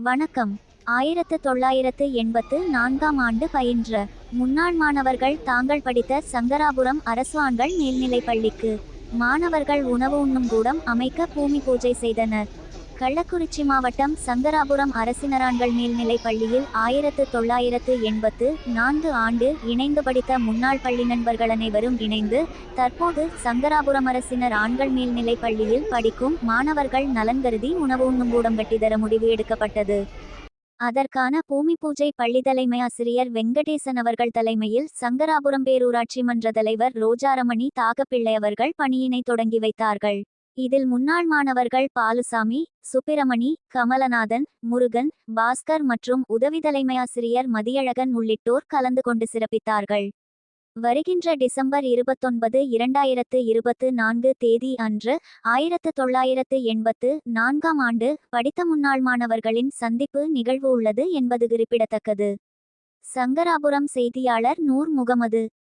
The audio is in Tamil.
வணக்கம். 1984ஆம் ஆண்டு பயின்ற முன்னாள் மாணவர்கள் தாங்கள் படித்த சங்கராபுரம் அரசு ஆண்கள் மேல்நிலைப் பள்ளிக்கு மாணவர்கள் உணவு உண்ணும் கூடம் அமைக்க பூமி பூஜை செய்தனர். கள்ளக்குறிச்சி மாவட்டம் சங்கராபுரம் அரசினராண்கள் மேல்நிலைப் பள்ளியில் 1984 ஆண்டு இணைந்து படித்த முன்னாள் பள்ளி நண்பர்கள் அனைவரும் இணைந்து தற்போது சங்கராபுரம் அரசினர் ஆண்கள் மேல்நிலைப் பள்ளியில் படிக்கும் மாணவர்கள் நலன் கருதி உணவு உண்ணும் கூடம் கட்டித்தர முடிவு எடுக்கப்பட்டது. அதற்கான பூமி பூஜை பள்ளி தலைமை ஆசிரியர் வெங்கடேசன் அவர்கள் தலைமையில் சங்கராபுரம் பேரூராட்சி மன்ற தலைவர் ரோஜாரமணி தாகப்பிள்ளை அவர்கள் பணியினை தொடங்கி வைத்தார்கள். இதில் முன்னாள் மாணவர்கள் பாலுசாமி, சுப்பிரமணி, கமலநாதன், முருகன், பாஸ்கர் மற்றும் உதவி தலைமை ஆசிரியர் மதியழகன் உள்ளிட்டோர் கலந்து கொண்டு சிறப்பித்தார்கள். வருகின்ற டிசம்பர் 29, 2024 தேதி அன்று 1984ஆம் ஆண்டு படித்த முன்னாள் மாணவர்களின் சந்திப்பு நிகழ்வு உள்ளது என்பது குறிப்பிடத்தக்கது. சங்கராபுரம் செய்தியாளர் நூர் முகமது.